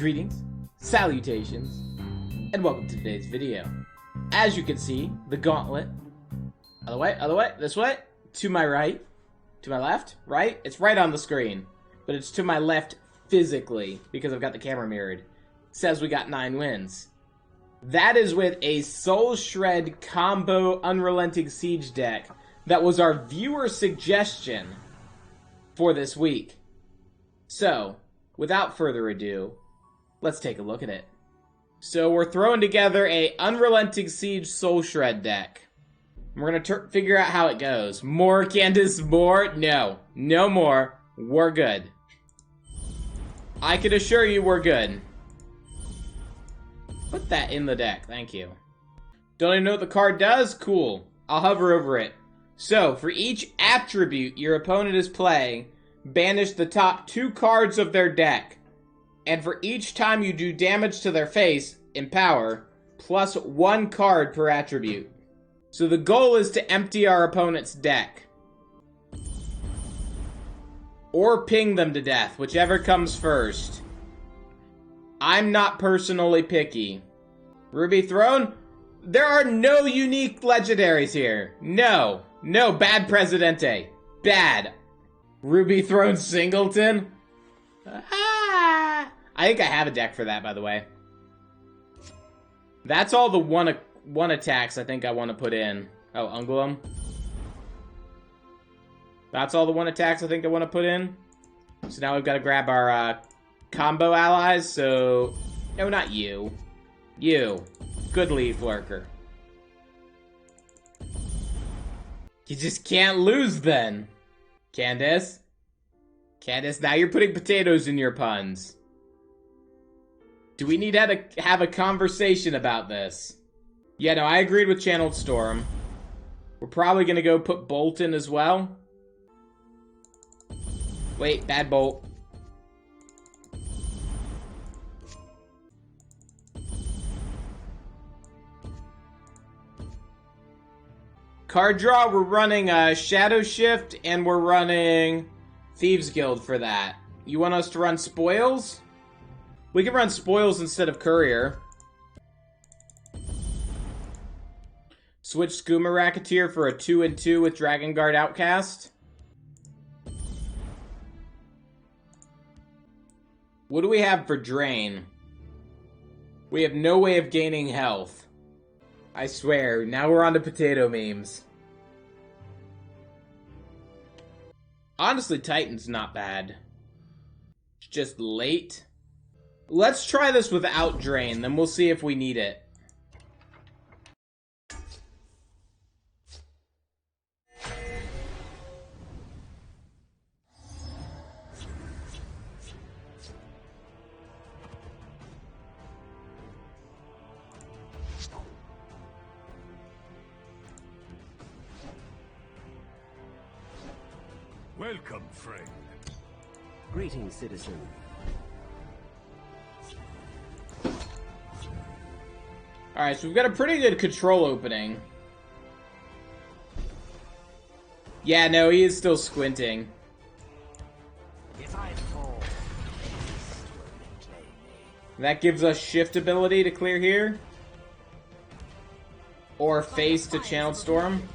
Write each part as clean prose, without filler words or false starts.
Greetings, salutations, and welcome to today's video. As you can see, the Gauntlet, other way, this way, to my right, to my left, right, it's right on the screen, but it's to my left physically, because I've got the camera mirrored. It says we got 9 wins. That is with a Soul Shred combo Unrelenting Siege deck that was our viewer suggestion for this week. So, without further ado, let's take a look at it. So we're throwing together a Unrelenting Siege Soul Shred deck. We're gonna figure out how it goes. More, Candace, more? No. No more. We're good. I can assure you we're good. Put that in the deck, thank you. Don't even know what the card does? Cool. I'll hover over it. So, for each attribute your opponent is playing, banish the top 2 cards of their deck. And for each time you do damage to their face, empower, plus 1 card per attribute. So the goal is to empty our opponent's deck. Or ping them to death, whichever comes first. I'm not personally picky. Ruby Throne? There are no unique legendaries here. No. No, bad Presidente. Bad. Ruby Throne Singleton? I think I have a deck for that, by the way. That's all the one attacks I think I want to put in. Oh, Ungulum. That's all the 1 attacks I think I want to put in. So now we've got to grab our combo allies. So, no, not you. You. Good Leaf Lurker. You just can't lose then. Candace? Candace, now you're putting potatoes in your puns. Do we need to have a conversation about this? Yeah, no, I agreed with Channeled Storm. We're probably gonna go put Bolt in as well. Wait, bad Bolt. Card draw, we're running Shadow Shift, and we're running Thieves Guild for that. You want us to run Spoils? We can run Spoils instead of Courier. Switch Skooma Racketeer for a 2/2 with Dragon Guard Outcast. What do we have for Drain? We have no way of gaining health. I swear, now we're on to potato memes. Honestly, Titan's not bad. It's just late. Let's try this without Drain, then we'll see if we need it. Welcome, friend. Greetings, citizen. Alright, so we've got a pretty good control opening. Yeah, no, he is still squinting. If I fall, That gives us shift ability to clear here. Or face to Channeled Storm.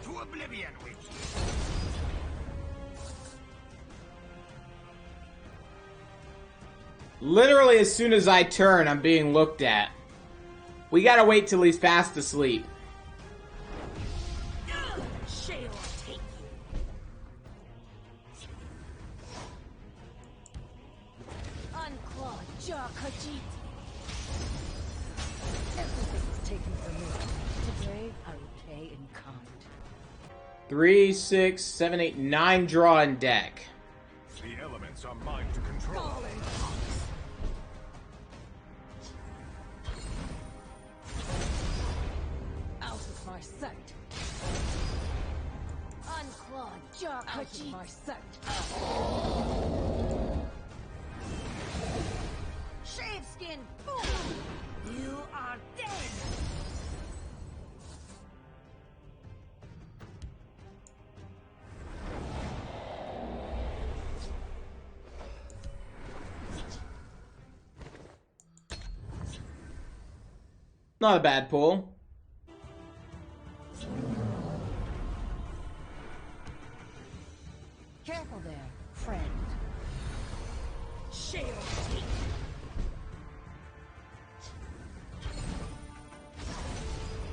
To oblivion with you. Literally, as soon as I turn, I'm being looked at. We gotta wait till he's fast asleep. Everything's taken from me. Today, I will pay in kind. 3, 6, 7, 8, 9 draw in deck. The elements are mine to control. Out of my sight. Unclawed jaw. Out of my sight. Shaveskin. Boom. You are dead! Not a bad pull. Careful there, friend. Share your teeth.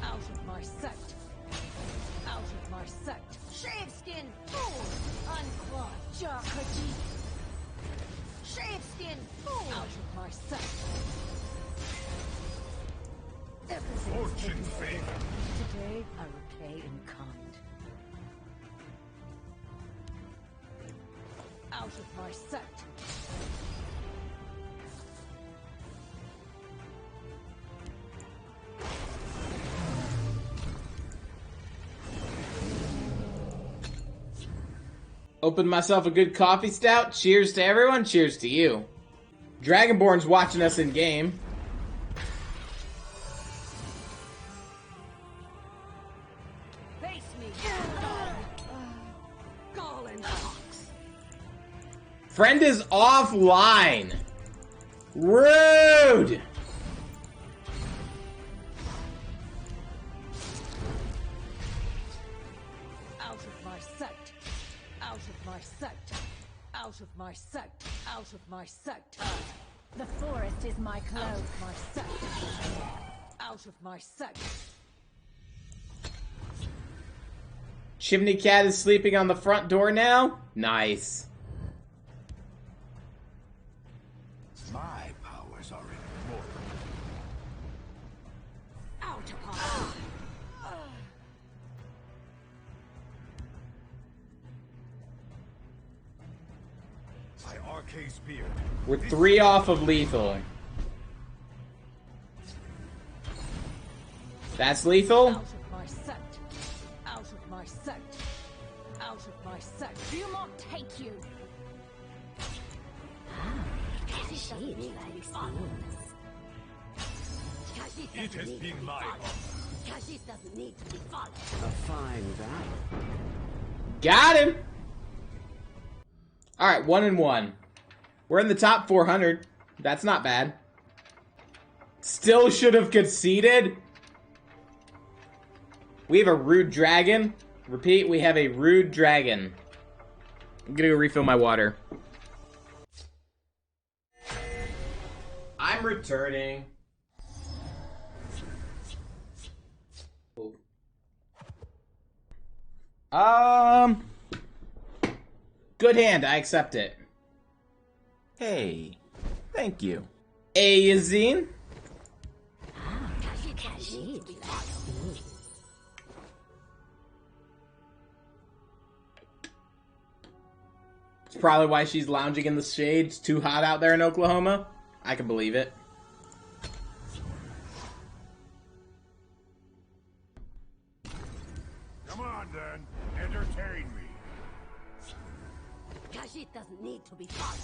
Out of my sight. Out of my sight. Shaveskin, fool! Unclawed jaw cookie. Shaveskin, fool! Out of my sight. Everything is Fortune taken care favor. of. Today I repay in kind. Out of my sight. Opened myself a good coffee stout. Cheers to everyone. Cheers to you. Dragonborn's watching us in game. Face me, Gall and Fox. Friend is offline. Rude. Out of my sight. Out of my sight. Out of my sight. Out of my sight. The forest is my cloak. Out of my sight. Out of my sight. Chimney Cat is sleeping on the front door now. Nice. My powers are immortal. Out upon. My arcane spear. We're 3 off of lethal. That's lethal. Out of my sight. Out of my sight. Out of my sight. Do not take you. It has been my honor. A fine battle. Got him. All right, 1-1. We're in the top 400. That's not bad. Still should have conceded. We have a rude dragon. Repeat, we have a rude dragon. I'm gonna go refill my water. I'm returning. Good hand, I accept it. Hey, thank you. Azine. It's probably why she's lounging in the shade. It's too hot out there in Oklahoma. I can believe it. Come on, then. Entertain me. Khajiit doesn't need to be followed.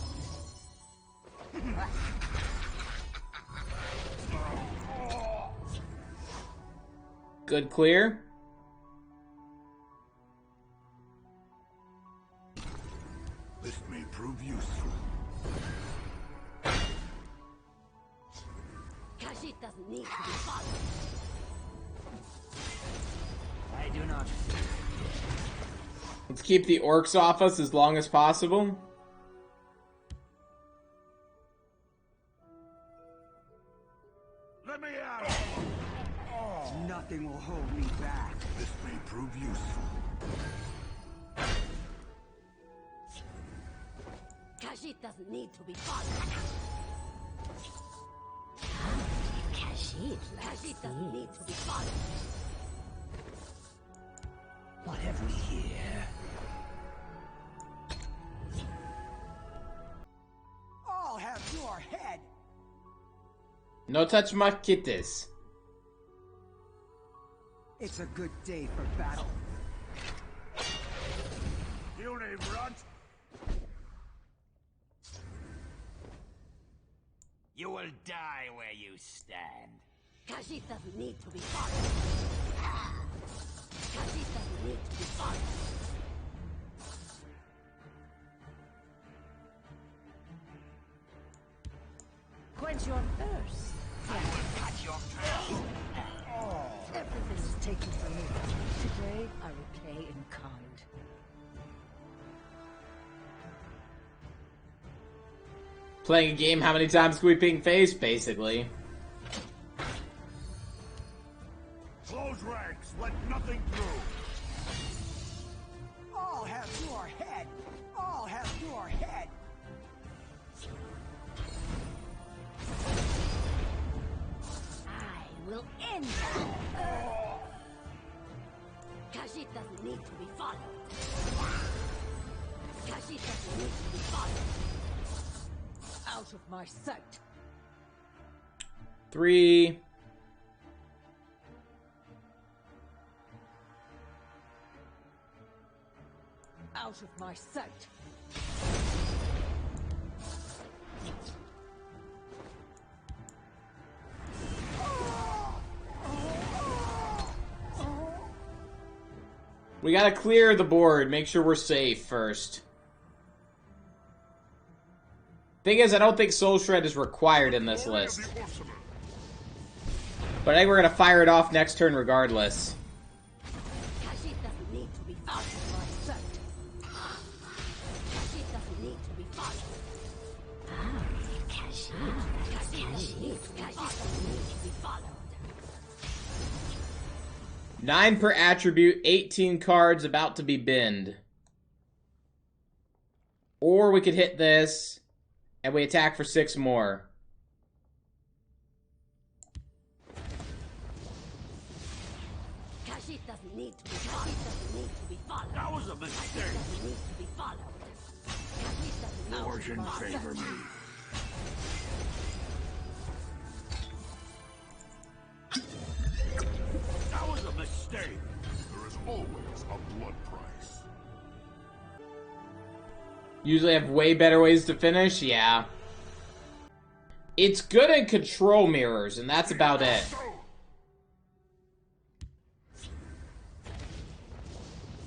Good clear. This may prove useful. Khajiit doesn't need to be followed. I do not. Let's keep the orcs off us as long as possible. Let me out. Nothing will hold me back. This may prove useful. Khajiit doesn't need to be followed. Khajiit doesn't need to be followed. What have we here? I'll have your head. No touch my kitties. It's a good day for battle. You name runt. You will die where you stand. Khajiit doesn't need to be followed. Khajiit doesn't need to be followed. Quench your thirst. I will cut your throat. Everything is taken from me. Today, I repay in kind. Playing a game, how many times can we ping face, basically? Close ranks. Let nothing through. All have your head. All have your head. I will end that. Khajiit doesn't need to be followed. Khajiit doesn't need to be followed. Out of my sight. 3. Out of my sight. We gotta clear the board, make sure we're safe first. Thing is, I don't think Soul Shred is required in this Glory of list. the Orcimer. But I think we're gonna fire it off next turn regardless. Khajiit doesn't need to be out of my sight. Khajiit doesn't need to be followed. Khajiit doesn't need to be followed. 9 per attribute, 18 cards about to be binned. Or we could hit this, and we attack for 6 more. Khajiit doesn't need to be followed. Doesn't need to be followed. That was a mistake. Doesn't need to be followed. Khajiit doesn't need Fortune to be favor followed. me. That was a mistake. There is always a blood price. Usually have way better ways to finish, yeah. It's good in control mirrors, and that's about it.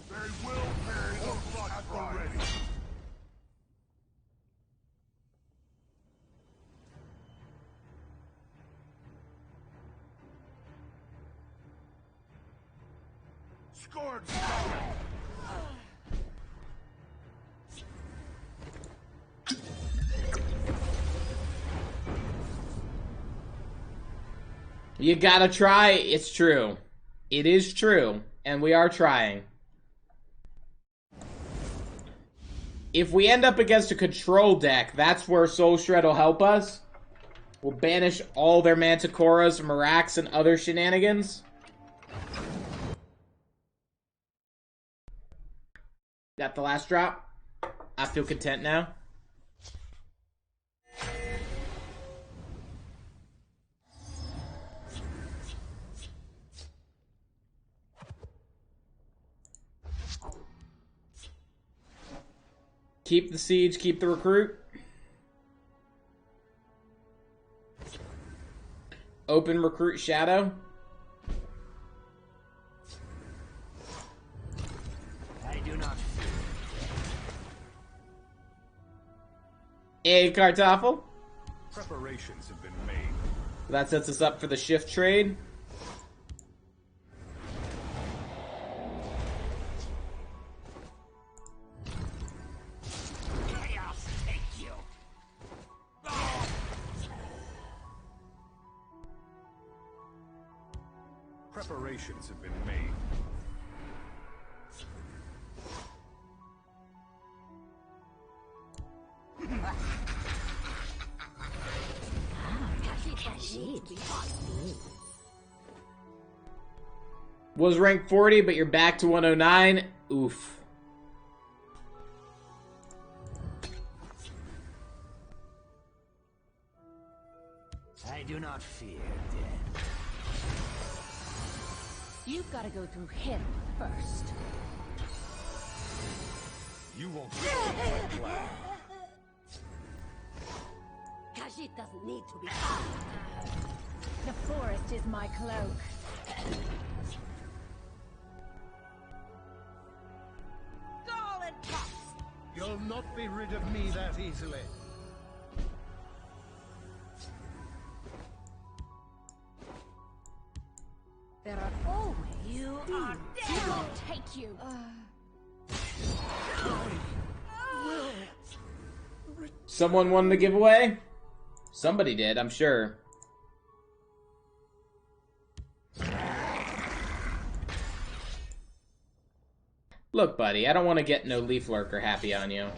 They will pay the blood price. Scored. You gotta try, it's true. It is true, and we are trying. If we end up against a control deck, that's where Soul Shred will help us. We'll banish all their Manticoras, Mirax, and other shenanigans. Got the last drop. I feel content now. Keep the siege, keep the recruit. Open recruit shadow. I do not fear. A Kartoffel. Preparations have been made. That sets us up for the shift trade. Chaos take you. Preparations have been made. Khajiit be followed. Was rank 40, but you're back to 109. Oof. I do not fear death. You've got to go through him first. You won't get my plan. Khajiit Cause it doesn't need to be followed. The forest is my cloak. Gall and puffs! You'll not be rid of me that easily. There are always you are dead. I'll take you. Someone won the giveaway? Somebody did, I'm sure. Look, buddy, I don't want to get no leaf lurker happy on you.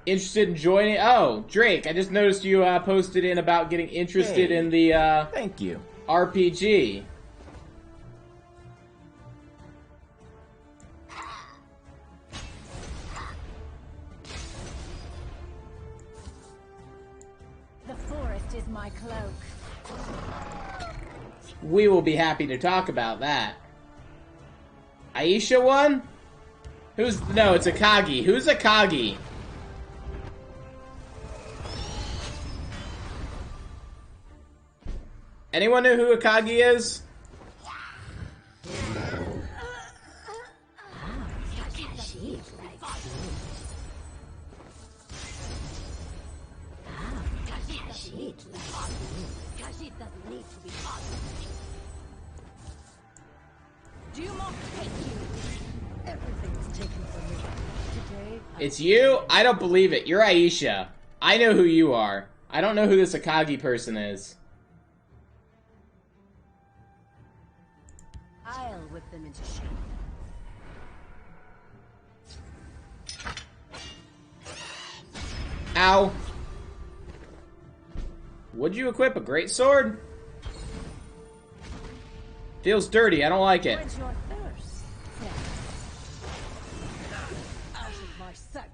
Interested in joining? Oh, Drake, I just noticed you posted in about getting interested Hey, in the Thank you. RPG. The forest is my cloak. We will be happy to talk about that. Aisha won? Who's... No, it's Akagi. Who's Akagi? Anyone know who Akagi is? It's you? I don't believe it. You're Aisha. I know who you are. I don't know who this Akagi person is. I'll whip them into shape. Ow. Would you equip a great sword? Feels dirty. I don't like it. When's your thirst? Out of my sight.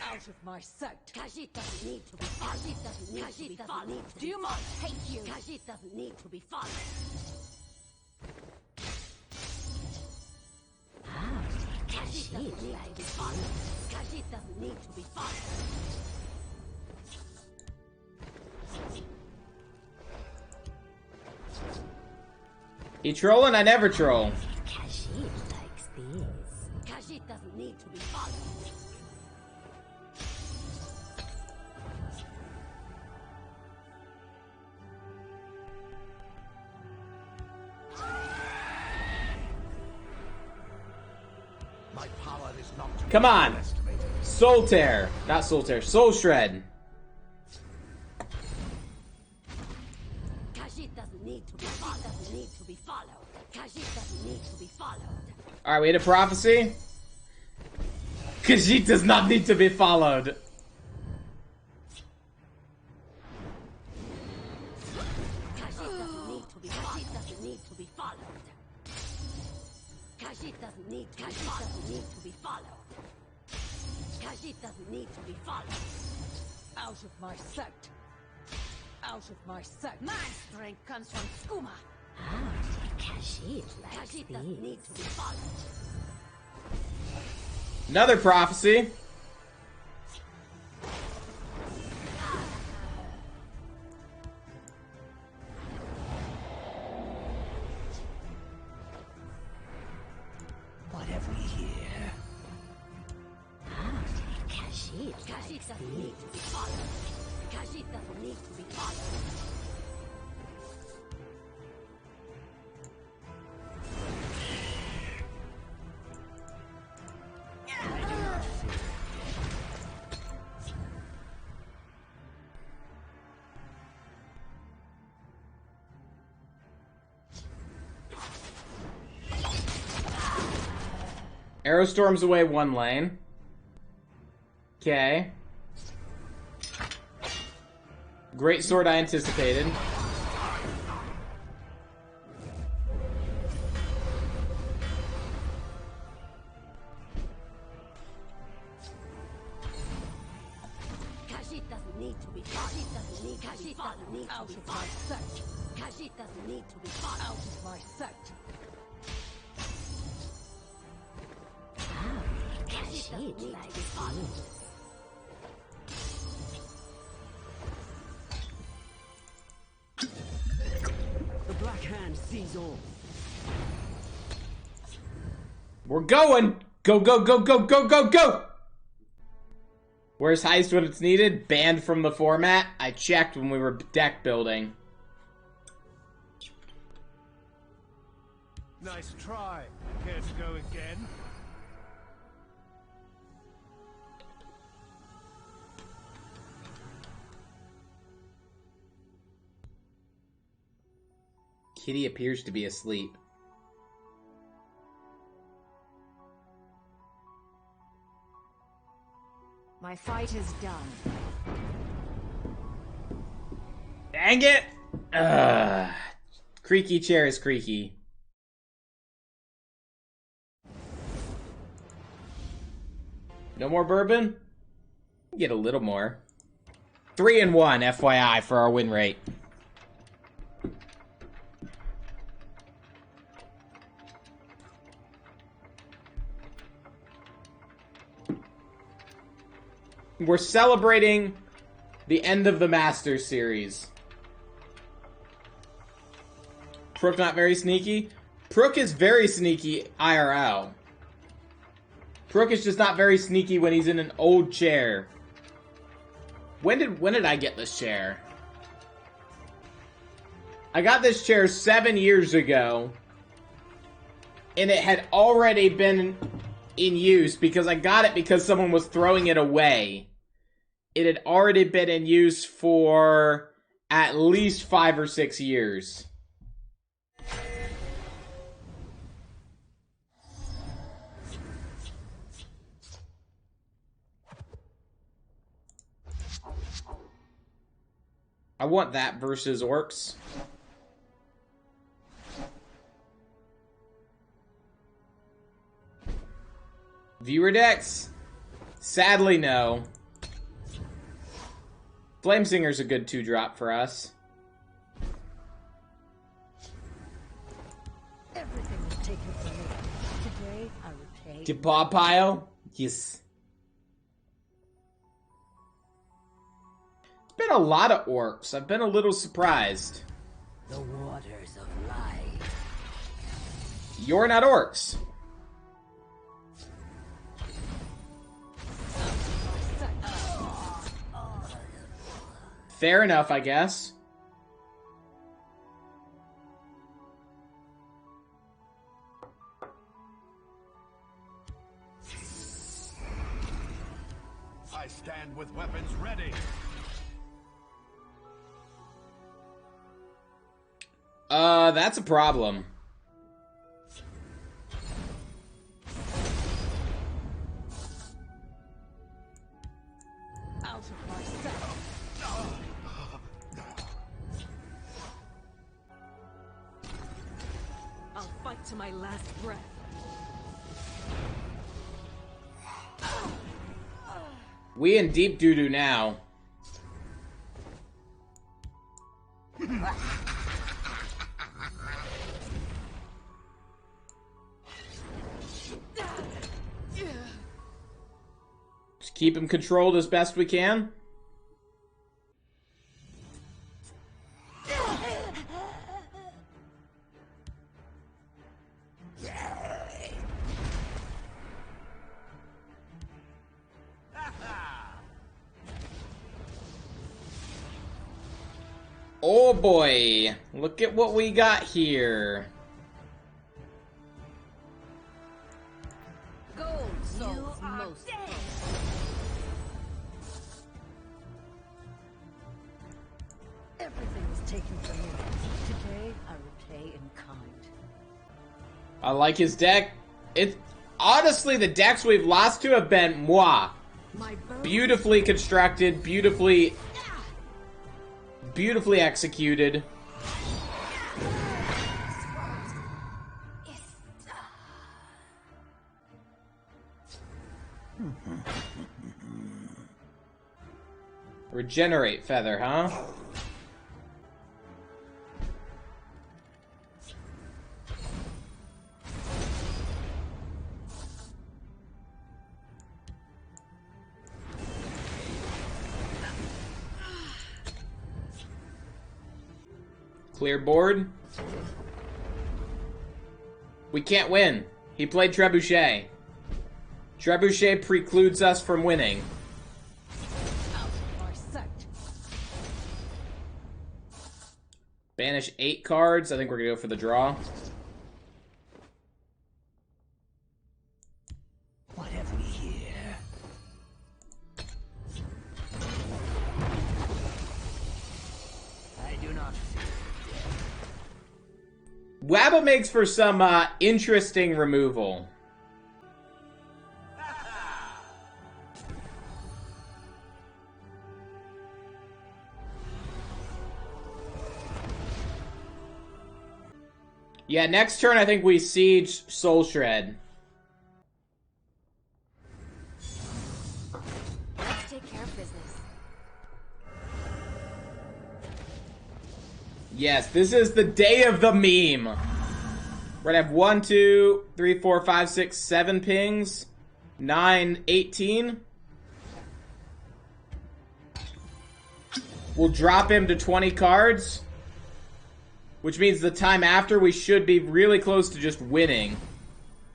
Out of my sight. Khajiit doesn't need to be followed. Khajiit doesn't need to be followed. Do not hate you. Khajiit doesn't need to be followed. Khajiit doesn't need to be followed. Khajiit doesn't need to be followed. You trolling? I never troll. Khajiit likes this. Khajiit doesn't need to be followed. My power is not to be Come on. underestimated. Soul Tear. Not Soul Tear. Soul Shred. Khajiit doesn't need to be followed. Doesn't need to be followed. Khajiit doesn't need to be followed. Alright, we had a prophecy. Khajiit does not need to be followed. Khajiit doesn't need to be followed. Khajiit doesn't need to be followed. Khajiit doesn't need to be followed. Khajiit doesn't need to be followed. Out of my sight. Out of my sight. My strength comes from skooma. Khajiit doesn't need to be followed. Another prophecy. What have we here? Khajiit doesn't need to be followed. Khajiit doesn't need to be followed. Arrow storms away one lane. Okay. Great sword I anticipated. Out of my sight. Khajiit doesn't need to be fought. Out of my sight. Khajiit likes fun. The Black Hand sees all. We're going! Go, go, go, go, go, go, go! Where's heist when it's needed? Banned from the format? I checked when we were deck building. Nice try. Care to go again? Kitty appears to be asleep. My fight is done. Dang it! Ugh. Creaky chair is creaky. No more bourbon? Get a little more. 3-1, FYI, for our win rate. We're celebrating the end of the Masters series. Prook not very sneaky? Prook is very sneaky IRL. Prook is just not very sneaky when he's in an old chair. When did I get this chair? I got this chair 7 years ago. And it had already been in use because I got it because someone was throwing it away. It had already been in use for at least 5 or 6 years. I want that versus orcs. Viewer decks? Sadly, no. Flamesinger's a good 2-drop for us. Everything was taken from me. Today I repay. Kebab pile? Yes. It's been a lot of orcs. I've been a little surprised. The waters of life. You're not orcs. Fair enough, I guess. I stand with weapons ready. That's a problem. Out of my sight. I'll fight to my last breath. We in deep doo-doo now. Just keep him controlled as best we can. Oh boy, look at what we got here. Gold souls most. Everything was taken from me. Today I repay in kind. I like his deck. It honestly, the decks we've lost to have been moi. My burden Beautifully constructed, beautifully executed. Regenerate feather, huh? Clear board. We can't win. He played Trebuchet. Trebuchet precludes us from winning. Out of my sight. Banish 8 cards. I think we're gonna go for the draw. What have we here? I do not fear death. Wabba makes for some interesting removal. Yeah, next turn I think we siege Soul Shred. Let's take care of business. Yes, this is the day of the meme. We're gonna have 1, 2, 3, 4, 5, 6, 7 pings. 9, 18. We'll drop him to 20 cards. Which means the time after we should be really close to just winning.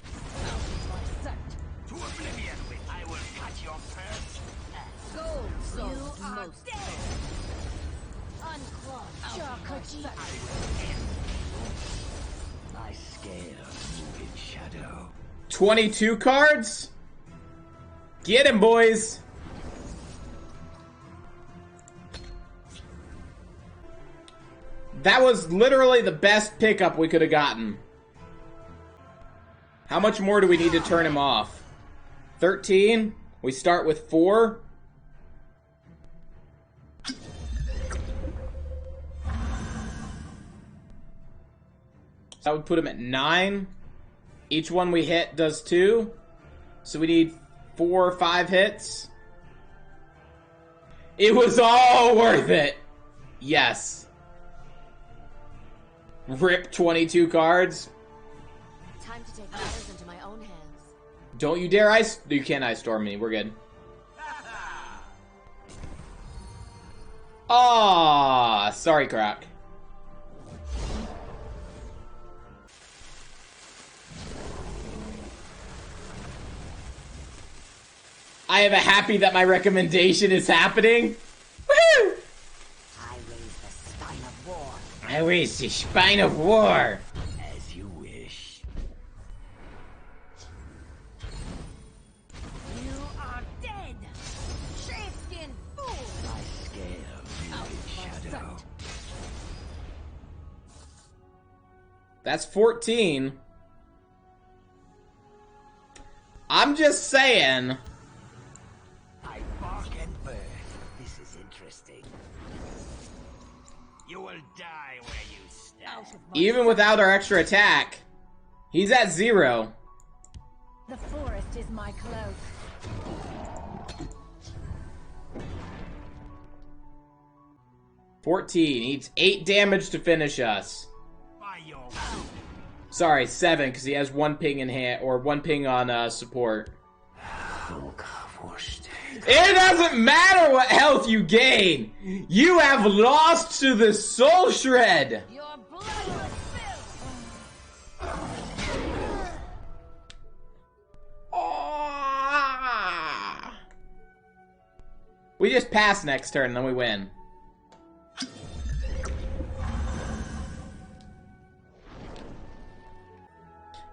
Out of my sight. To oblivion with I will cut your first. Gold soul. You are Most dead. Unclog. Out of my sight. My scales move in shadow. 22 cards? Get him, boys! That was literally the best pickup we could have gotten. How much more do we need to turn him off? 13? We start with 4? That would put him at 9. Each one we hit does 2. So we need 4 or 5 hits. It was all worth it. Yes. Rip 22 cards. Time to take matters into my own hands. Don't you dare ice. You can't ice storm me. We're good. Ah, sorry, Croc. I am happy that my recommendation is happening. Woo! I raise the spine of war. I raise the spine of war. As you wish. You are dead. Shapeskin fool. My scales Out move of in my shadow. sight. That's 14. I'm just saying. I bark and burn. This is interesting. You will die where you stand. Out of my Even without our extra attack, he's at 0. The forest is my cloak. 14. Needs 8 damage to finish us. By your Sorry, 7, because he has 1 ping in hand, or 1 ping on support. It doesn't matter what health you gain! You have lost to the Soul Shred! Your bloodless filth. Ah. We just pass next turn, then we win.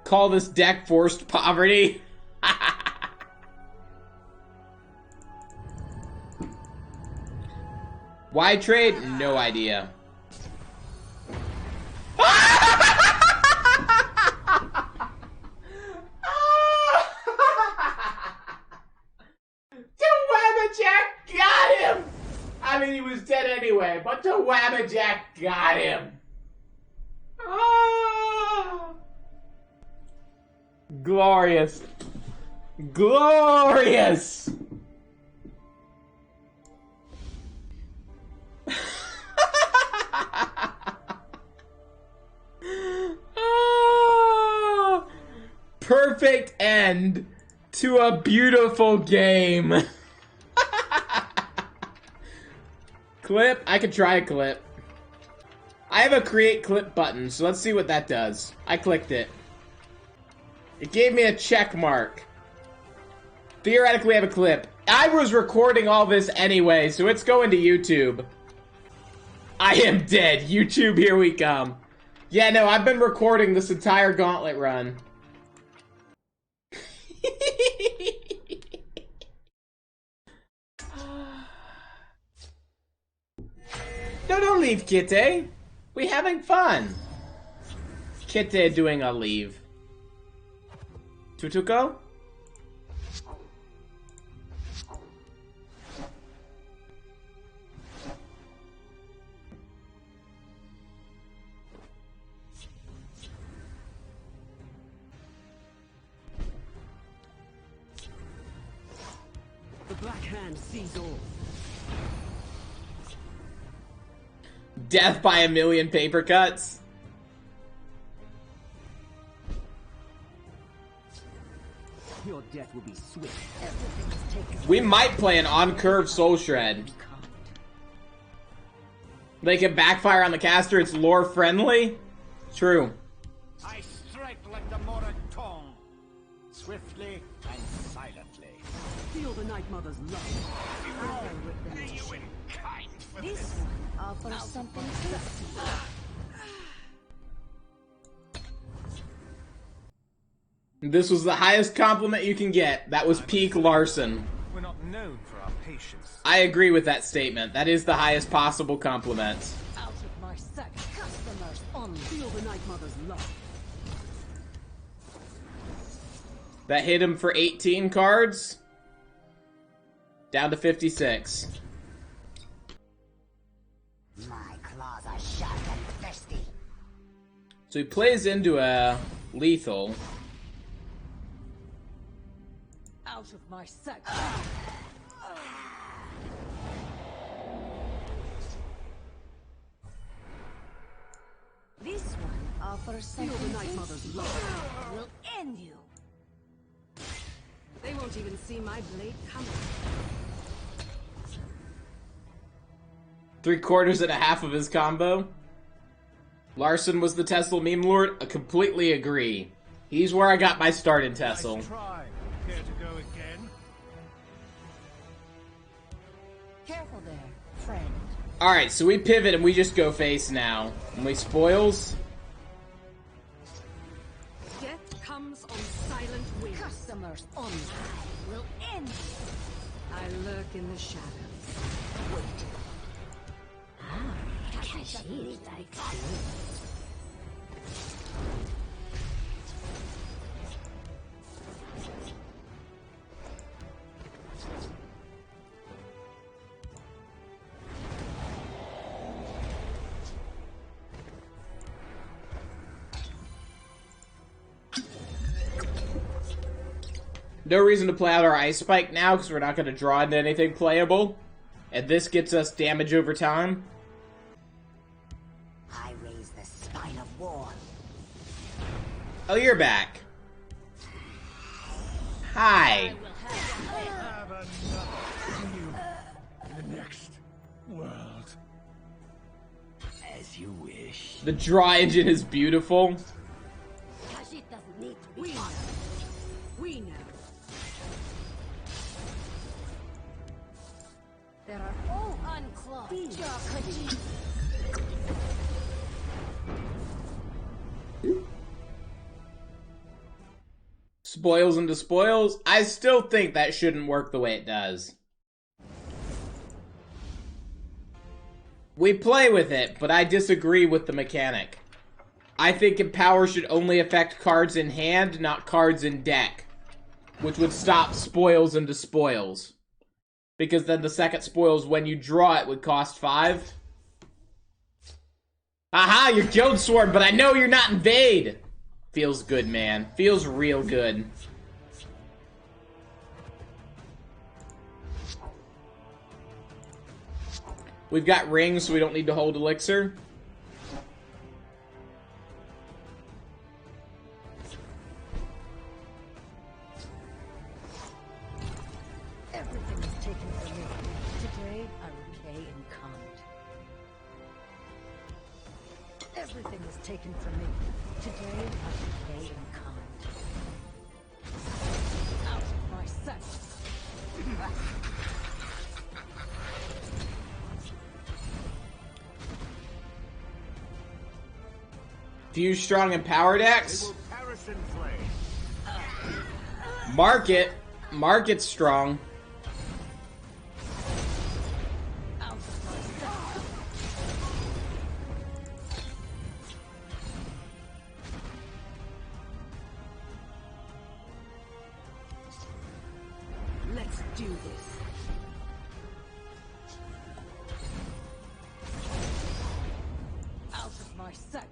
Call this deck Forced Poverty? Why trade? No idea. Jack got him! I mean, he was dead anyway, but the Wabbajack got him. Ah. Glorious. Glorious! perfect end to a beautiful game. Clip? I could try a clip. I have a create clip button, so let's see what that does. I clicked it. It gave me a check mark. Theoretically, I have a clip. I was recording all this anyway, so it's going to YouTube. I am dead. YouTube, here we come. Yeah, no, I've been recording this entire Gauntlet run. No, don't leave, Kitty. We having fun. Kitty doing a leave. Tutuko? The Black Hand sees all. Death by a million paper cuts. Your death will be swift. Everything is taken. We might play an on-curve Soul Shred. They can backfire on the caster, it's lore friendly? True. I strike like the Morag tongue, swiftly and silently. Feel the Night Mother's love. Pay you in kind for This this. one offers something tasty. This was the highest compliment you can get. That was peak Larson. We're not known for our patience. I agree with that statement. That is the highest possible compliment. Out of my sight. Customers on. Feel the Night Mother's love. That hit him for 18 cards. Down to 56. My claws are sharp and thirsty. So he plays into a lethal. Out of my sight. This one offers Feel something the Night Mother's love. will end you. They won't even see my blade coming. 3/4 and a half of his combo. Larson was the Tessel meme lord. I completely agree. He's where I got my start in Tessel. Nice try. Care to go again? Careful there, friend. Alright, so we pivot and we just go face now. And we spoils. Death comes on silent wings. Customers on will end you. I lurk in the shadows. No reason to play out our Ice Spike now, because we're not going to draw into anything playable. And this gets us damage over time. I raise the spine of war. Oh, you're back. Hi. Have another. See you in the next world. As you wish. The draw engine is beautiful. Khajiit doesn't need to be We know. taught. We know. There are all unclawed. Khajiit. Spoils into spoils. I still think that shouldn't work the way it does. We play with it, but I disagree with the mechanic. I think Empower should only affect cards in hand, not cards in deck. Which would stop spoils into spoils. Because then the second spoils, when you draw it, would cost 5. Aha, you're Guild Sword, but I know you're not Invade! Feels good, man. Feels real good. We've got rings, so we don't need to hold Elixir. taken from me. Today, I repay in kind. Everything is taken from me. Today, I repay in kind. Out of my sight. Fuse strong and power They decks. will perish in flame. Market's strong. Out of my sight. Let's do this. Out of my sight.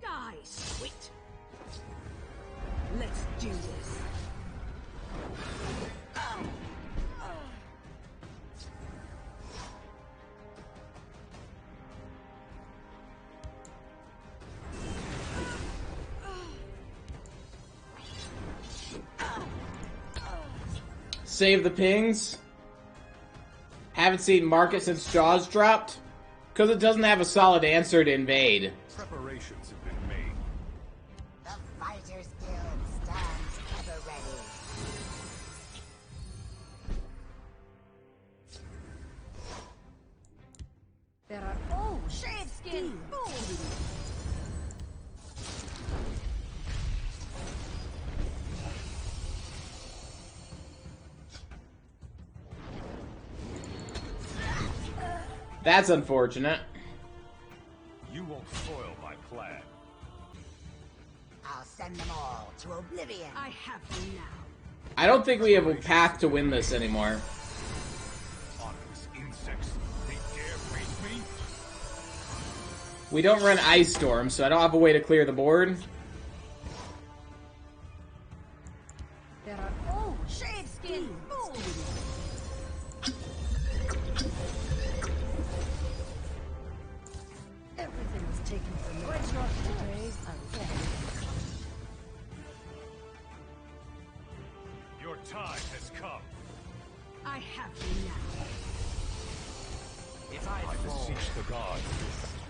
Die, sweet. Let's do this. Save the pings. Haven't seen Market since Jaws dropped. Because it doesn't have a solid answer to invade. Preparations have been made. The Fighters Guild stands ever ready. There are shade-skin fools. That's unfortunate. You won't foil my plan. I'll send them all to oblivion. I have you now. I don't think we have a path to win this anymore. Ominous insects. They dare face me? We don't run Ice Storm, so I don't have a way to clear the board. There are shade-skin fools. Everything was taken from me. Today, I repay. Your time has come. I have you now. If I I fall, beseech the gods.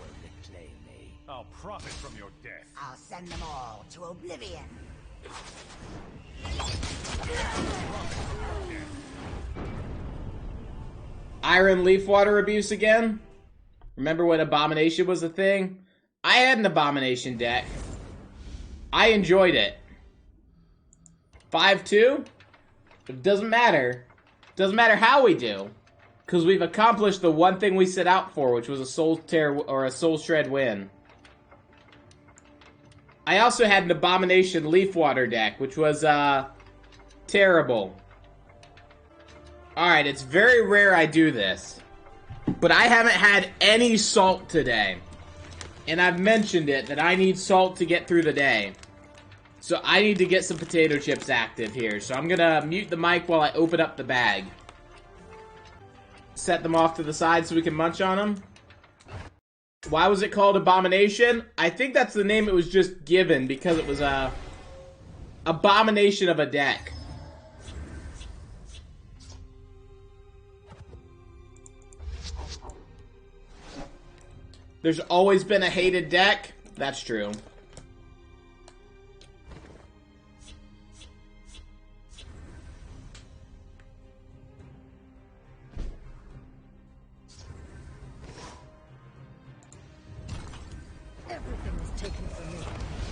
will reclaim me. I'll profit from your death. I'll send them all to oblivion. Iron Leaf Water abuse again? Remember when Abomination was a thing? I had an Abomination deck. I enjoyed it. 5-2? It doesn't matter. Doesn't matter how we do. Because we've accomplished the one thing we set out for, which was a Soul Tear or a Soul Shred win. I also had an Abomination Leaf Water deck, which was, terrible. Alright, it's very rare I do this. But I haven't had any salt today. And I've mentioned it, that I need salt to get through the day. So I need to get some potato chips active here. So I'm gonna mute the mic while I open up the bag. Set them off to the side so we can munch on them. Why was it called Abomination? I think that's the name it was just given because it was a abomination of a deck. There's always been a hated deck. That's true. Everything was taken from me.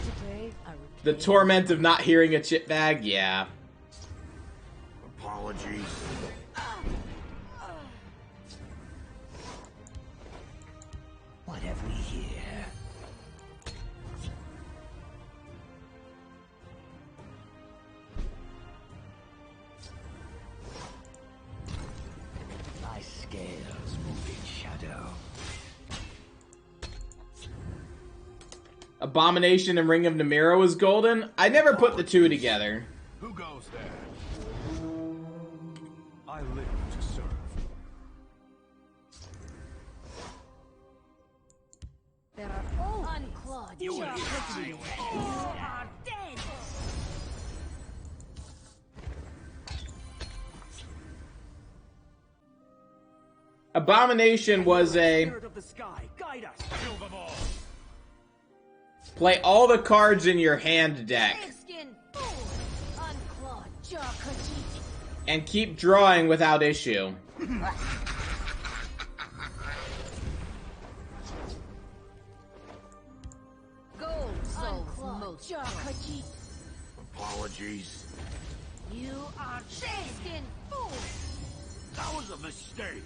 Today, I repay. The torment of not hearing a chip bag? Yeah. Apologies. What have we here? My scales move in shadow. Abomination and Ring of Namira was golden? I never put the two together. Who goes there? I live to serve. There are unclawed chocolate. You are dead. Abomination was a Spirit of the sky, guide us. Kill them all. play all the cards in your hand deck Skin fool. Unclawed chocolate. and keep drawing without issue. Gold souls most chocolate. Apologies. You are skin fool. That was a mistake.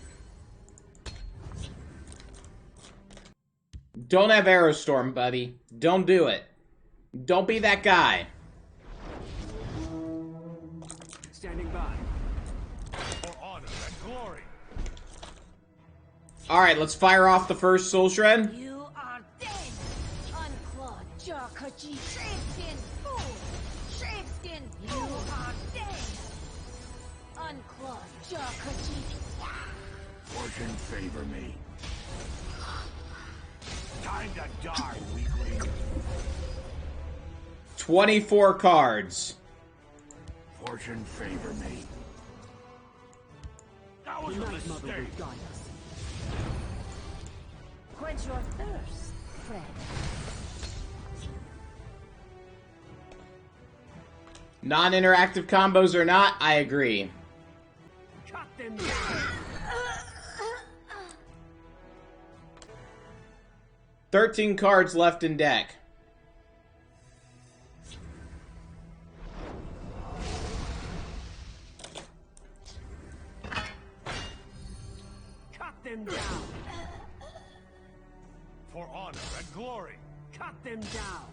Don't have Aerostorm, buddy. Don't do it. Don't be that guy. Standing by. For honor and glory. Alright, let's fire off the first Soul Shred. You are dead. Unclawed chocolate. Skin fool. Skin. You are dead. Unclawed chocolate. Fortune favor me. Time to die, weakling. 24 cards. Fortune favor me. That was a Night Mother will mistake. guide us. Quench your thirst, friend. Non-interactive combos or not, I agree. Cut them down. 13 cards left in deck. Cut them down. For honor and glory. Cut them down.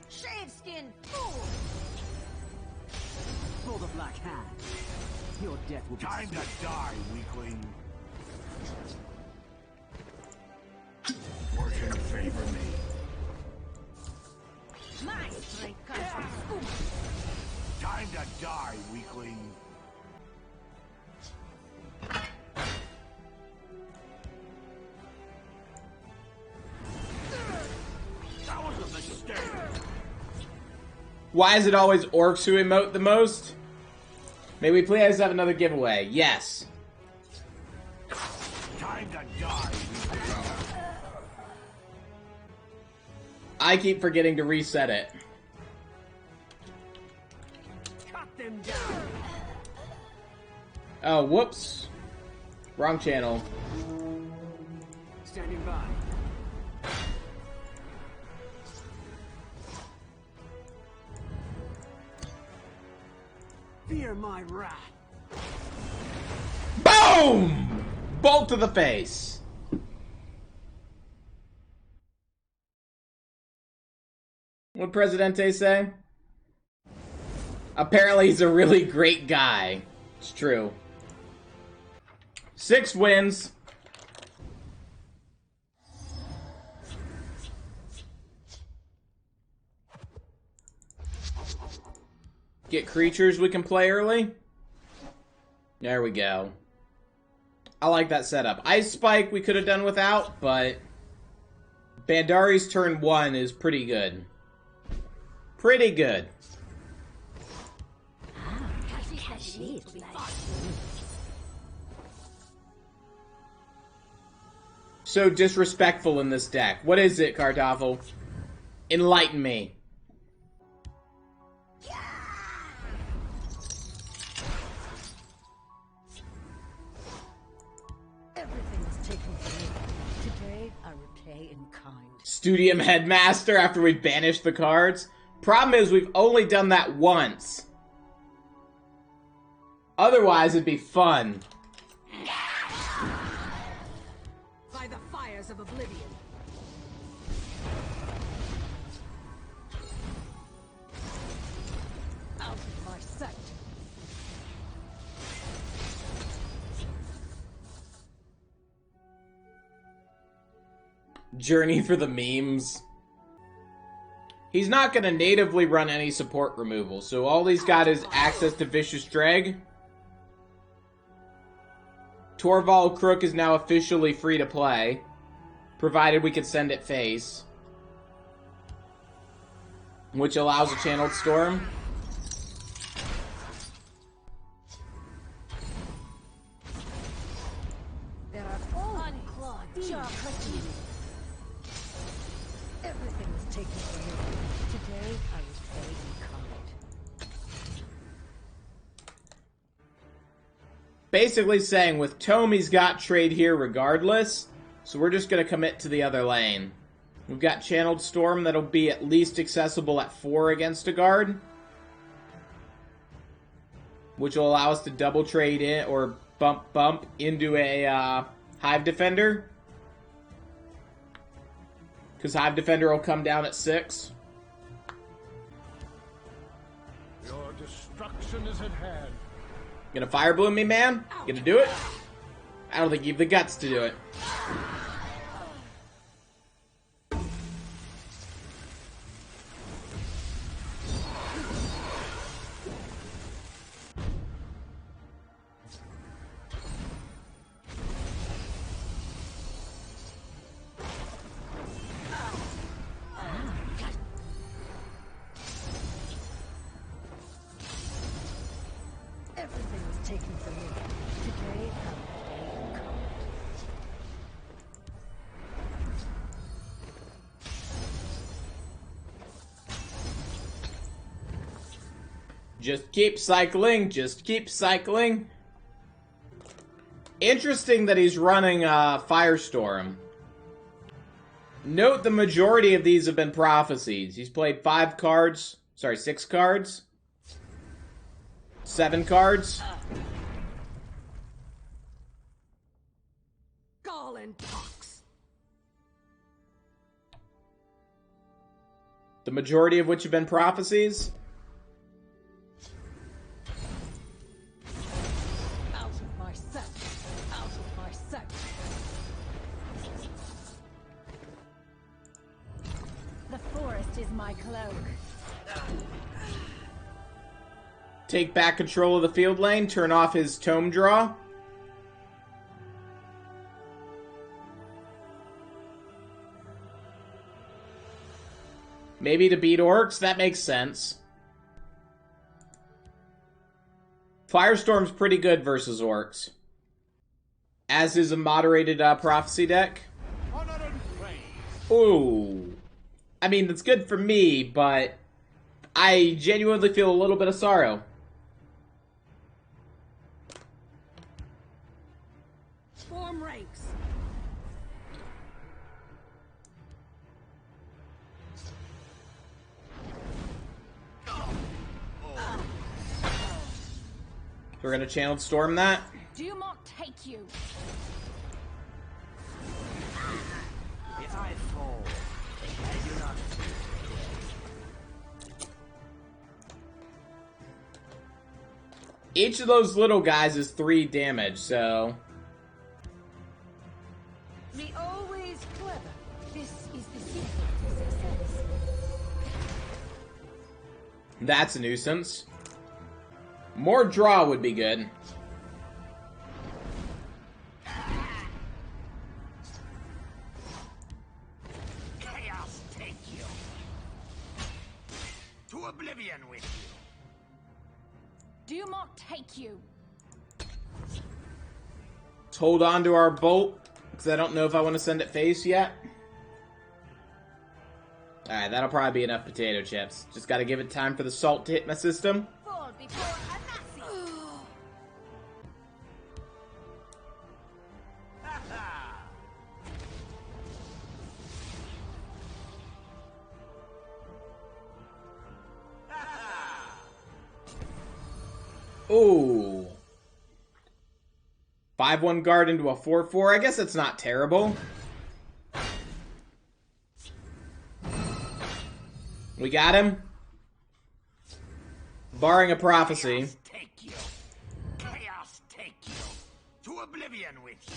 Shaveskin fool. For the Black Hand. Your death will be Time swift. to die, weakling. Fortune favor me. My strength comes from fool. Time to die, weakling. That was a mistake. Why is it always orcs who emote the most? May we please have another giveaway? Yes. Time to die, weakling. I keep forgetting to reset it. Cut them down. Oh, whoops. Wrong channel. Standing by. Fear my wrath. Boom! Bolt to the face. What Presidente say? Apparently he's a really great guy. It's true. 6 wins. Get creatures we can play early. There we go. I like that setup. Ice Spike we could have done without, but Bandari's turn 1 is pretty good. Pretty good. So disrespectful in this deck. What is it, Kartoffel? Enlighten me. Everything is taken from me. Today, I repay in kind. Studium Headmaster after we banished the cards. Problem is, we've only done that once. Otherwise, it'd be fun. By the fires of oblivion. Out of my sight. Journey for the memes. He's not going to natively run any support removal, so all he's got is access to Vicious Dreg. Torval Crook is now officially free to play, provided we can send it face, which allows a Channeled Storm. There are unclogged jaw clicking. Everything was taken from me. Today I was paid in kind. Basically saying with Tome he's got trade here regardless, so we're just going to commit to the other lane. We've got Channeled Storm that'll be at least accessible at 4 against a guard, which will allow us to double trade in or bump into a Hive Defender, because Hive Defender will come down at 6. Your destruction is at hand. Gonna Fire Bloom me, man? Gonna do it? I don't think you have the guts to do it. Everything was taken from me. Today I was paid in kind. Just keep cycling, just keep cycling. Interesting that he's running Firestorm. Note the majority of these have been prophecies. He's played 6 cards. 7 cards. Gallon pox. The majority of which have been prophecies. Out of my sight. Out of my sight. The forest is my cloak. Take back control of the field lane. Turn off his Tome draw. Maybe to beat orcs? That makes sense. Firestorm's pretty good versus orcs. As is a moderated prophecy deck. Honor and praise. Ooh. I mean, that's good for me, but I genuinely feel a little bit of sorrow. Form ranks. We're gonna Channeled Storm that. Do not take you. If I fall, I do not fear. Each of those little guys is 3 damage, so The always clever. This is the secret to success. that's a nuisance. More draw would be good. Chaos take you. To oblivion with you. Do not take you. Let's hold on to our bolt, because I don't know if I want to send it face yet. Alright, that'll probably be enough potato chips. Just gotta give it time for the salt to hit my system. Fall before a Nazi. Ooh. 5-1 guard into a 4-4. I guess it's not terrible. We got him. Barring a prophecy. Chaos take you. Chaos take you. To oblivion with you.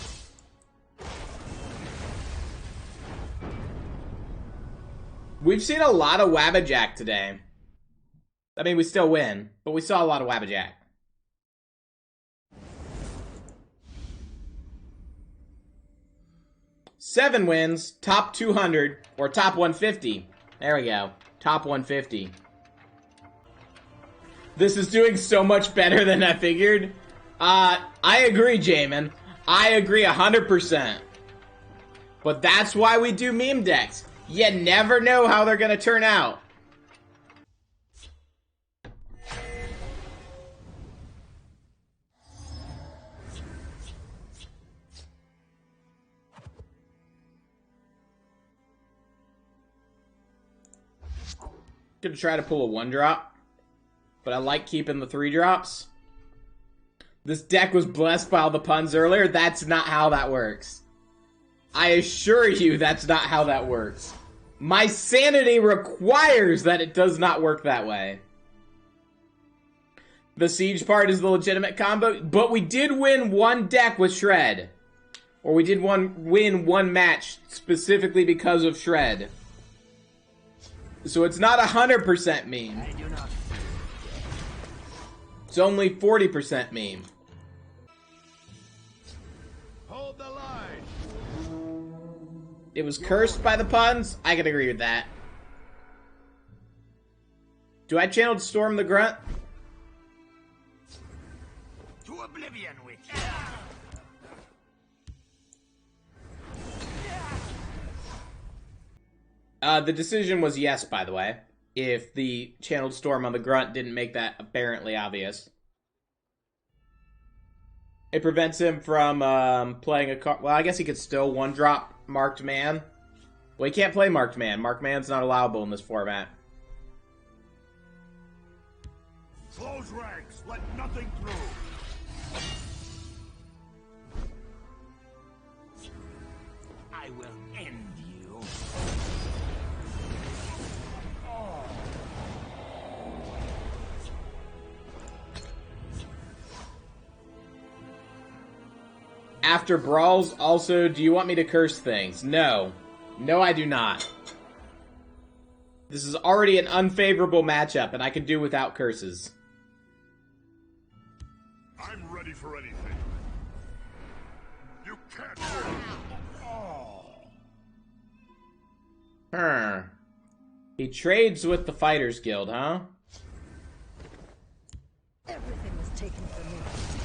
We've seen a lot of Wabbajack today. I mean, we still win, but we saw a lot of Wabbajack. Seven wins, top 200, or top 150. There we go. Top 150. This is doing so much better than I figured. I agree, Jamin. I agree 100%. But that's why we do meme decks. You never know how they're gonna turn out. Gonna try to pull a 1-drop, but I like keeping the 3-drops. This deck was blessed by all the puns earlier. That's not how that works. I assure you that's not how that works. My sanity requires that it does not work that way. The siege part is the legitimate combo, but we did win one deck with Shred. Or we did win one match specifically because of Shred. So it's not 100% meme. It's only 40% meme. Hold the line. It was cursed by the puns? I can agree with that. Do I channel Storm the Grunt? To oblivion with you. The decision was yes, by the way. If the channeled Storm on the Grunt didn't make that apparently obvious. It prevents him from playing a card. Well, I guess he could still 1-drop Marked Man. Well, he can't play Marked Man. Marked Man's not allowable in this format. Close ranks. Let nothing through. I will end you. After brawls, also, do you want me to curse things? No. No, I do not. This is already an unfavorable matchup, and I can do without curses. I'm ready for anything. You can't win. He trades with the Fighters Guild, huh? Everything was taken from me.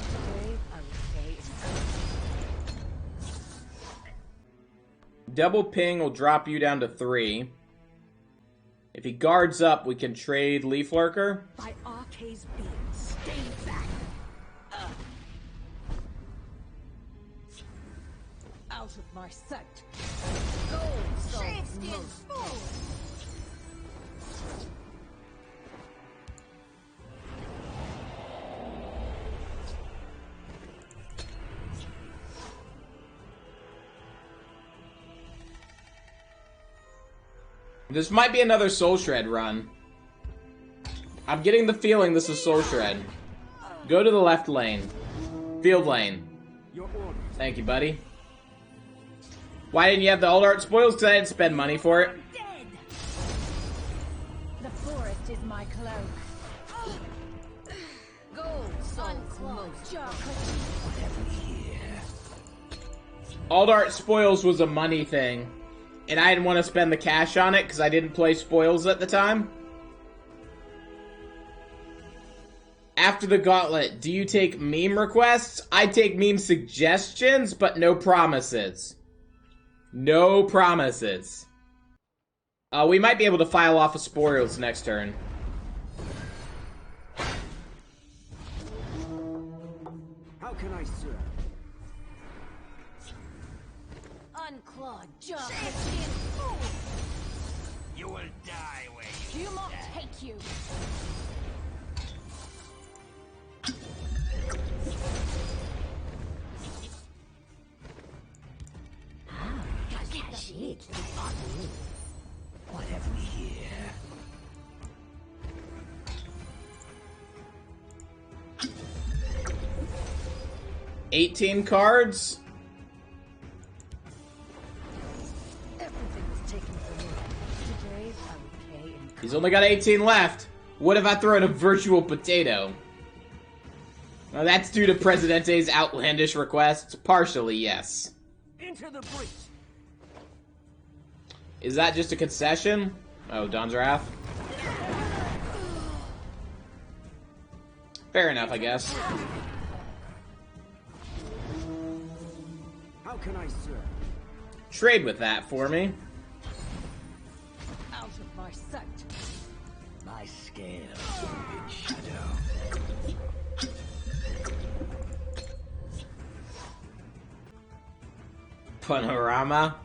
Today, I will pay in full. Double ping will drop you down to 3. If he guards up, we can trade Leaf Lurker. By Arcade's being, stay back. Out of my sight. Shapeskin fool! This might be another Soul Shred run. I'm getting the feeling this is Soul Shred. Go to the left lane. Field lane. Thank you, buddy. Why didn't you have the Old Art Spoils? Because I didn't spend money for it. Dead. The forest is my cloak. Gold, unclog, Old Art Spoils was a money thing. And I didn't want to spend the cash on it because I didn't play Spoils at the time. After the Gauntlet, do you take meme requests? I take meme suggestions, but no promises. No promises. We might be able to file off of Spoils next turn. How can I serve? unclawed jaw. Shapeskin fool! You will die where you You must stand. take you. What have we here? $18 cards. Everything was taken from me. He's only got 18 left. What if I throw in a virtual potato? Well, that's due to Presidente's outlandish requests. Partially, yes. Into the breach. Is that just a concession? Oh, Dawn's Wrath? Fair enough, I guess. How can I serve? Trade with that for me. Out of my sight. My scale in shadow. Panorama.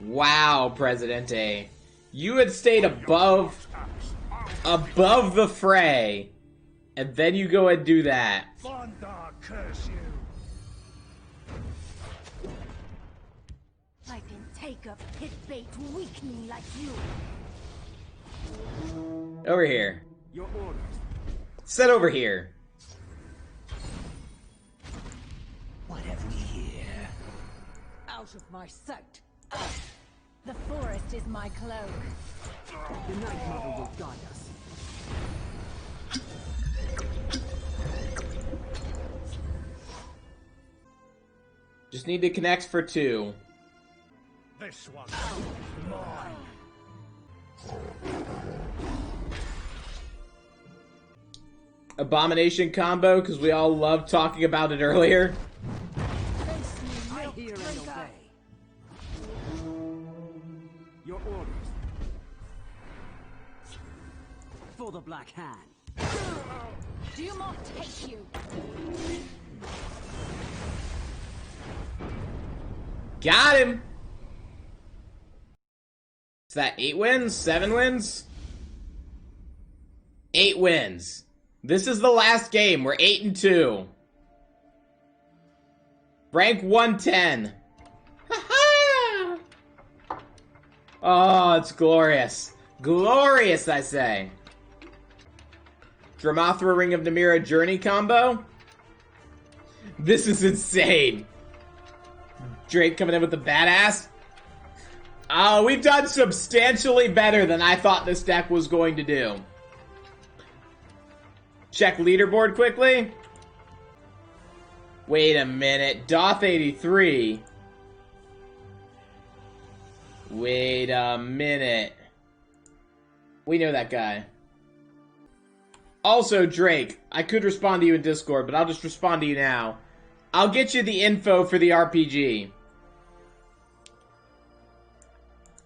Wow, Presidente. You had stayed above the fray, and then you go and do that. Banter, curse you. I can take a pit bait weakling like you. Over here. Your orders. Sit over here. What have we here? Out of my sight. The forest is my cloak. The Night Mother will guide us. Just need to connect for 2. This one's mine. Abomination combo, because we all loved talking about it earlier. I hear and obey. Your orders. For the Black Hand. Do not take you. Got him! Is that 8 wins? 7 wins? 8 wins. This is the last game. We're 8-2. Rank 110. Ha-ha! Oh, it's glorious. Glorious, I say. Dramathra Ring of Namira Journey combo? This is insane. Drake coming in with the badass. Oh, we've done substantially better than I thought this deck was going to do. Check leaderboard quickly. Wait a minute. Doth83. Wait a minute. We know that guy. Also, Drake, I could respond to you in Discord, but I'll just respond to you now. I'll get you the info for the RPG.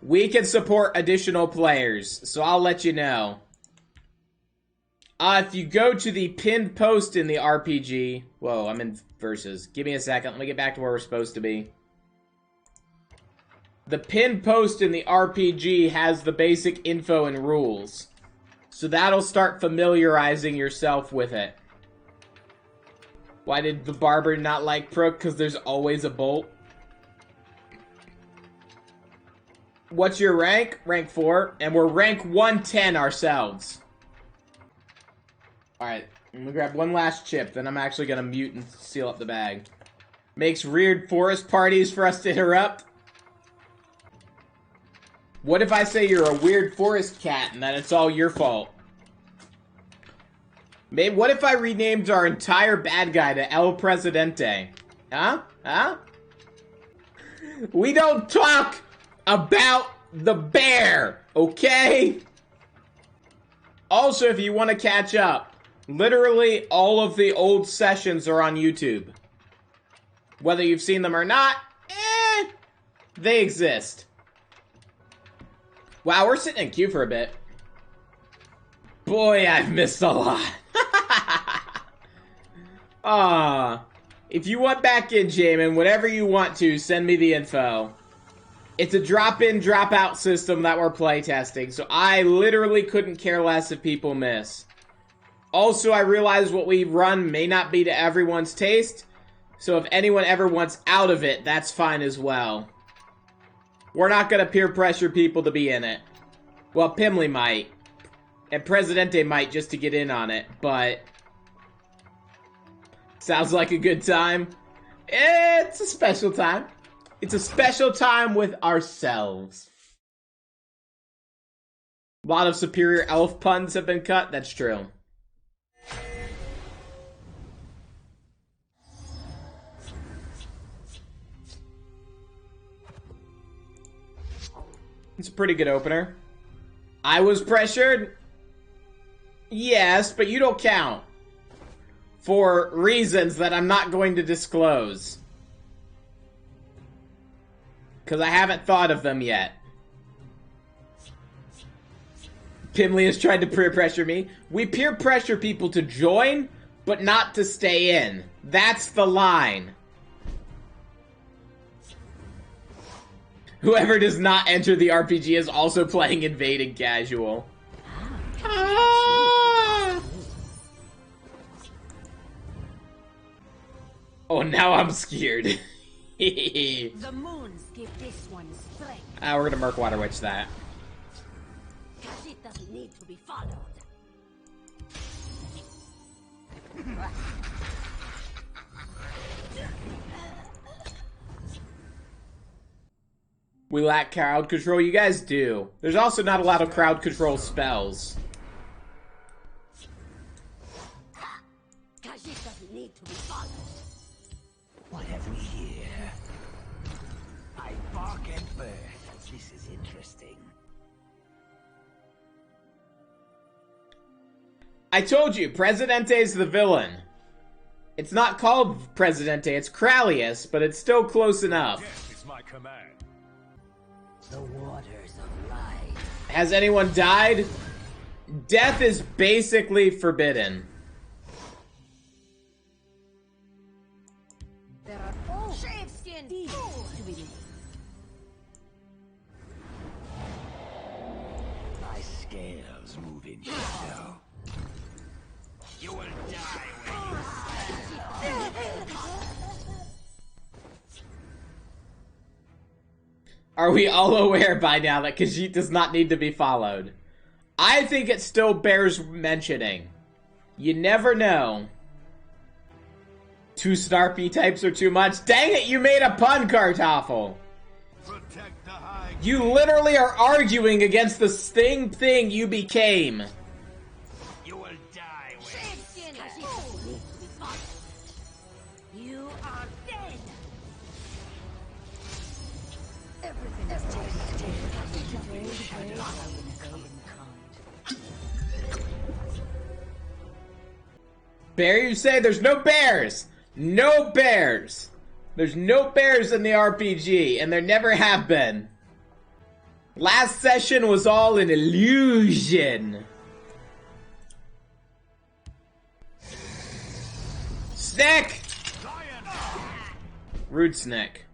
We can support additional players, so I'll let you know. If you go to the pinned post in the RPG... Whoa, I'm in versus. Give me a second. Let me get back to where we're supposed to be. The pinned post in the RPG has the basic info and rules. So that'll start familiarizing yourself with it. Why did the barber not like Prook? Because there's always a bolt. What's your rank? Rank 4. And we're rank 110 ourselves. Alright, I'm gonna grab one last chip, then I'm actually gonna mute and seal up the bag. Makes weird forest parties for us to interrupt. What if I say you're a weird forest cat and that it's all your fault? Maybe, what if I renamed our entire bad guy to El Presidente? Huh? Huh? We don't talk about the bear, okay? Also, if you want to catch up, literally all of the old sessions are on YouTube. Whether you've seen them or not, they exist. Wow, we're sitting in queue for a bit. Boy, I've missed a lot. If you want back in, Jamin, whatever you want to, send me the info. It's a drop-in, drop-out system that we're playtesting, so I literally couldn't care less if people miss. Also, I realize what we run may not be to everyone's taste, so if anyone ever wants out of it, that's fine as well. We're not gonna peer pressure people to be in it. Well, Pimley might. And Presidente might just to get in on it, but... Sounds like a good time. It's a special time. It's a special time with ourselves. A lot of superior elf puns have been cut. That's true. It's a pretty good opener. I was pressured? Yes, but you don't count. For reasons that I'm not going to disclose. Because I haven't thought of them yet. Pimley has tried to peer pressure me. We peer pressure people to join, but not to stay in. That's the line. Whoever does not enter the RPG is also playing Invading Casual. Ah! Oh, now I'm scared. The moons give this one strength. We're gonna Merc Water Witch that. Cause it doesn't need to be followed. We lack crowd control. You guys do. There's also not a lot of crowd control spells. Cause it doesn't need to be followed. What have we here? I bark at birth. This is interesting. I told you, Presidente is the villain. It's not called Presidente, it's Kralius, but it's still close enough. Death is my command. The waters of life. Has anyone died? Death is basically forbidden. There are all shave-skinned fools to be made. My scales move in shadow. You will die Are we all aware by now that Khajiit does not need to be followed? I think it still bears mentioning. You never know. Two snarpy types are too much. Dang it, you made a pun, Kartoffel! Protect the high. You literally are arguing against the same thing you became. You will die when Shave-skinned fools need to be followed. You are dead. Everything is taken. Bear, you say? There's no bears! No bears! There's no bears in the RPG, and there never have been. Last session was all an illusion. Snick! Rude Snick.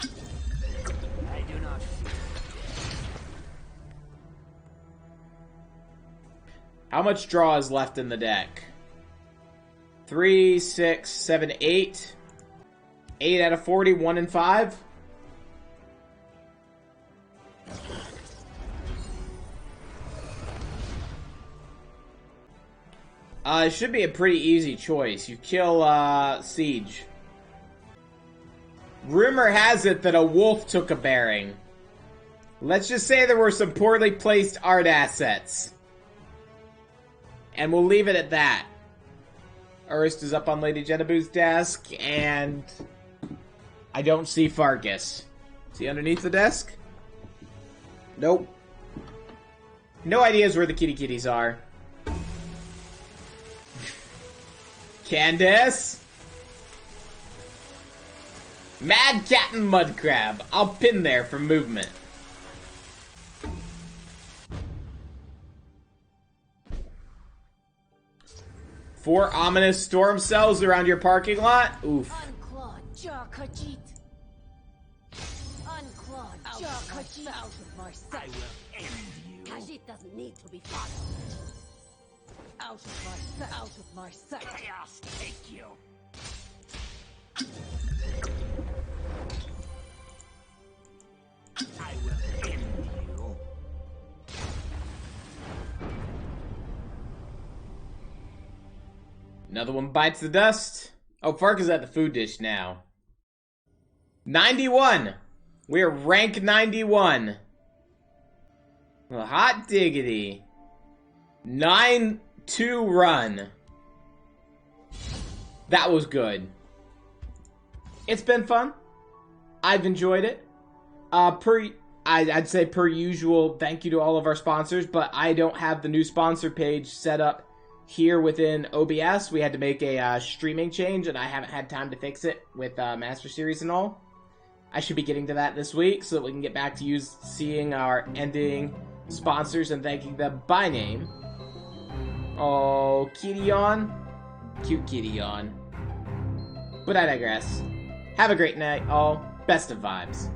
I do not fear. How much draw is left in the deck? 3, 6, 7, 8. 8 out of 40, 1 and 5. It should be a pretty easy choice. You kill, Siege. Rumor has it that a wolf took a bearing. Let's just say there were some poorly placed art assets. And we'll leave it at that. Urst is up on Lady Genebu's desk, and I don't see Fargus. Is he underneath the desk? Nope. No ideas where the kitties are. Candace? Mad Cat and Mud Crab. I'll pin there for movement. Four ominous storm cells around your parking lot? Oof. Unclawed jaw, Khajiit. Unclawed jaw, Khajiit. Out of my sight. I will end you. Khajiit doesn't need to be followed. Out of my sight. Out of my sight. Chaos take you. I will end you. Another one bites the dust. Oh, Fark is at the food dish now. 91. We're rank 91. Well, hot diggity. 9-2 run. That was good. It's been fun. I've enjoyed it. I'd say per usual, thank you to all of our sponsors, but I don't have the new sponsor page set up here within OBS. We had to make a streaming change, and I haven't had time to fix it with Master Series and all. I should be getting to that this week so that we can get back to seeing our ending sponsors and thanking them by name. Oh, Kitty-on. Cute Kitty-on. But I digress. Have a great night, all. Best of vibes.